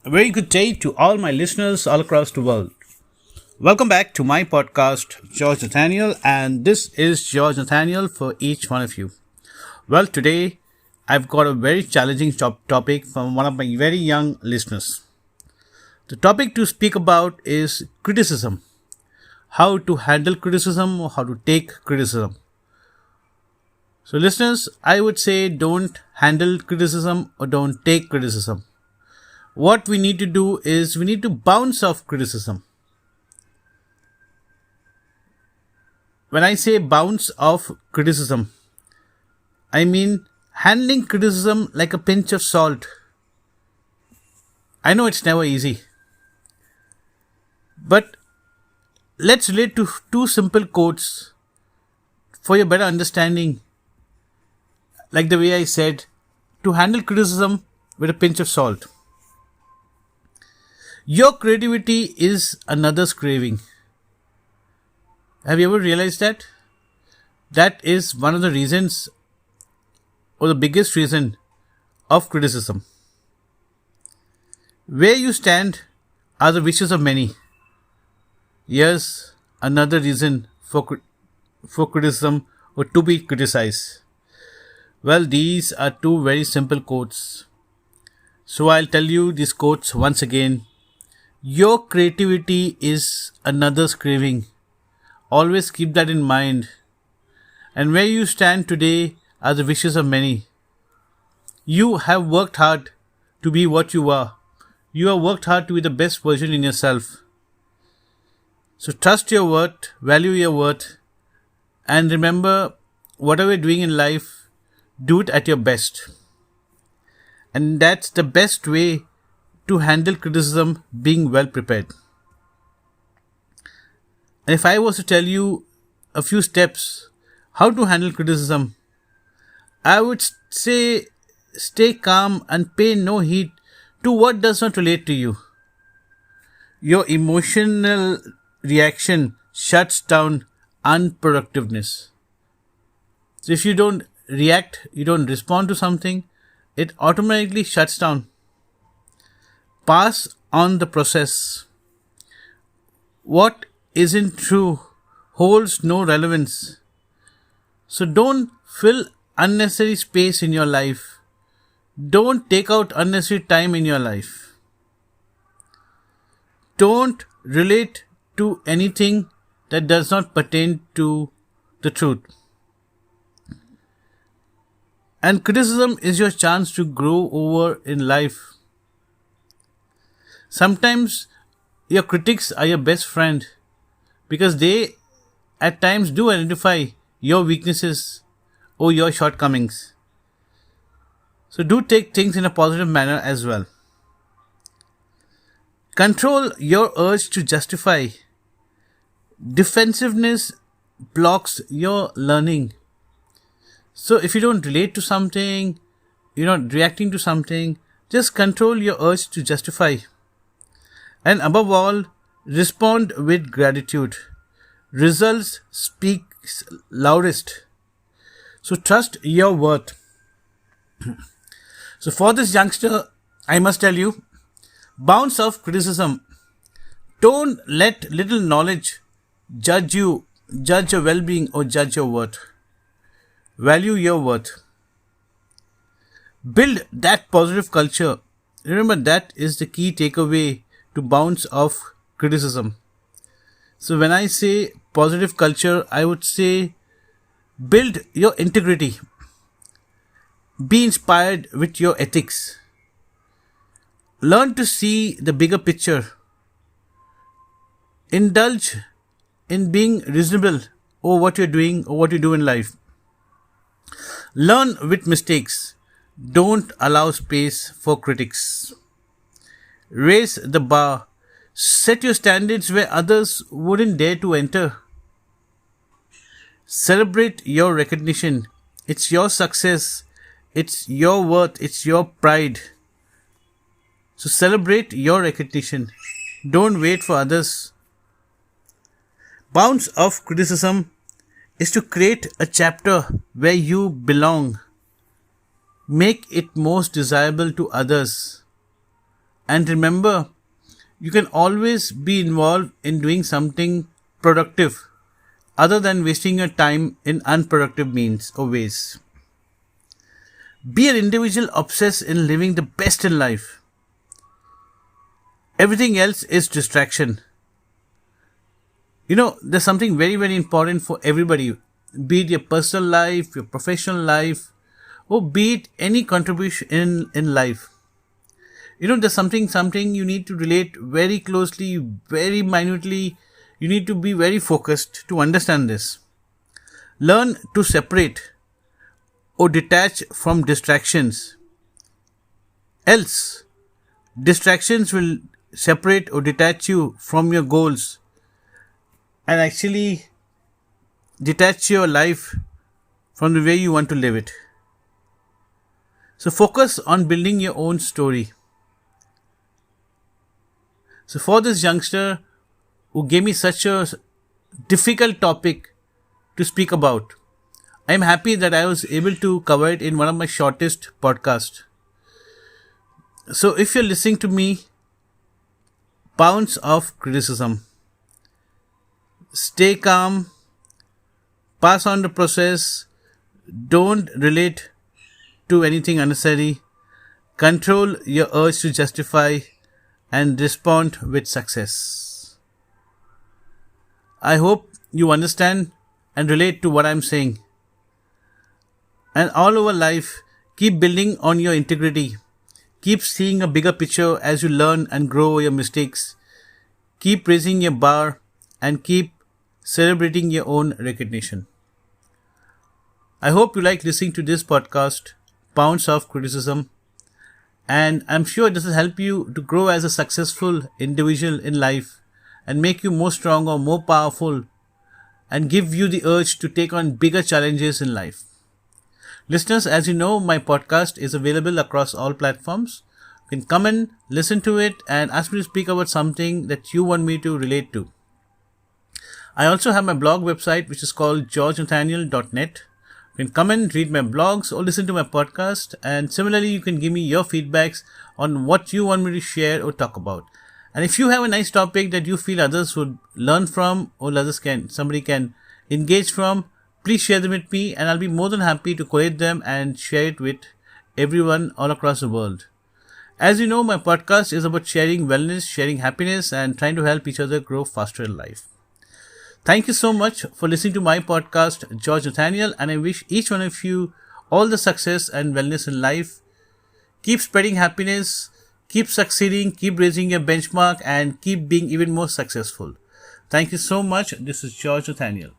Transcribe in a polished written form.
A very good day to all my listeners all across the world. Welcome back to my podcast, George Nathaniel, and this is George Nathaniel for each one of you. Well, today I've got a very challenging topic from one of my very young listeners. The topic to speak about is criticism. How to handle criticism or how to take criticism. So, listeners, I would say don't handle criticism or don't take criticism. What we need to do is we need to bounce off criticism. When I say bounce off criticism, I mean handling criticism like a pinch of salt. I know it's never easy. But let's relate to two simple quotes for your better understanding. Like the way I said, to handle criticism with a pinch of salt. Your creativity is another's craving. Have you ever realized that? That is one of the reasons or the biggest reason of criticism. Where you stand are the wishes of many. Yes, another reason for criticism or to be criticized. Well, these are two very simple quotes. So I'll tell you these quotes once again. Your creativity is another's craving. Always keep that in mind. And where you stand today are the wishes of many. You have worked hard to be what you are. You have worked hard to be the best version in yourself. So trust your worth, value your worth, and remember, whatever you're doing in life, do it at your best. And that's the best way to handle criticism, being well prepared. And if I was to tell you a few steps how to handle criticism, I would say stay calm and pay no heed to what does not relate to you. Your emotional reaction shuts down unproductiveness. So if you don't react, you don't respond to something, it automatically shuts down. Pass on the process. What isn't true holds no relevance. So don't fill unnecessary space in your life. Don't take out unnecessary time in your life. Don't relate to anything that does not pertain to the truth. And criticism is your chance to grow over in life. Sometimes your critics are your best friend because they at times do identify your weaknesses or your shortcomings. So do take things in a positive manner as well. Control your urge to justify. Defensiveness blocks your learning. So if you don't relate to something, you're not reacting to something, just control your urge to justify. And above all, respond with gratitude. Results speak loudest. So trust your worth. So for this youngster, I must tell you, bounce off criticism. Don't let little knowledge judge you, judge your well-being or judge your worth. Value your worth. Build that positive culture. Remember, that is the key takeaway to bounce off criticism. So when I say positive culture, I would say build your integrity. Be inspired with your ethics. Learn to see the bigger picture. Indulge in being reasonable over what you're doing or what you do in life. Learn with mistakes. Don't allow space for critics. Raise the bar. Set your standards where others wouldn't dare to enter. Celebrate your recognition. It's your success. It's your worth. It's your pride. So celebrate your recognition. Don't wait for others. Bounce off criticism is to create a chapter where you belong. Make it most desirable to others And remember, you can always be involved in doing something productive other than wasting your time in unproductive means or ways. Be an individual obsessed in living the best in life. Everything else is distraction. There's something very, very important for everybody, be it your personal life, your professional life, or be it any contribution in life. There's something you need to relate very closely, very minutely. You need to be very focused to understand this. Learn to separate or detach from distractions. Else, distractions will separate or detach you from your goals and actually detach your life from the way you want to live it. So focus on building your own story. So for this youngster who gave me such a difficult topic to speak about, I am happy that I was able to cover it in one of my shortest podcasts. So if you're listening to me, pounds of criticism. Stay calm, pass on the process, don't relate to anything unnecessary, control your urge to justify, and respond with success. I hope you understand and relate to what I'm saying. And all over life, keep building on your integrity. Keep seeing a bigger picture as you learn and grow your mistakes. Keep raising your bar and keep celebrating your own recognition. I hope you like listening to this podcast, Pounds of Criticism, and I'm sure this will help you to grow as a successful individual in life and make you more stronger, more powerful, and give you the urge to take on bigger challenges in life. Listeners, as you know, my podcast is available across all platforms. You can come and listen to it and ask me to speak about something that you want me to relate to. I also have my blog website, which is called georgenathaniel.net. You can come and read my blogs or listen to my podcast, and similarly you can give me your feedbacks on what you want me to share or talk about. And if you have a nice topic that you feel others would learn from or somebody can engage from, please share them with me and I'll be more than happy to collate them and share it with everyone all across the world. As you know, my podcast is about sharing wellness, sharing happiness, and trying to help each other grow faster in life. Thank you so much for listening to my podcast, George Nathaniel, and I wish each one of you all the success and wellness in life. Keep spreading happiness, keep succeeding, keep raising your benchmark, and keep being even more successful. Thank you so much. This is George Nathaniel.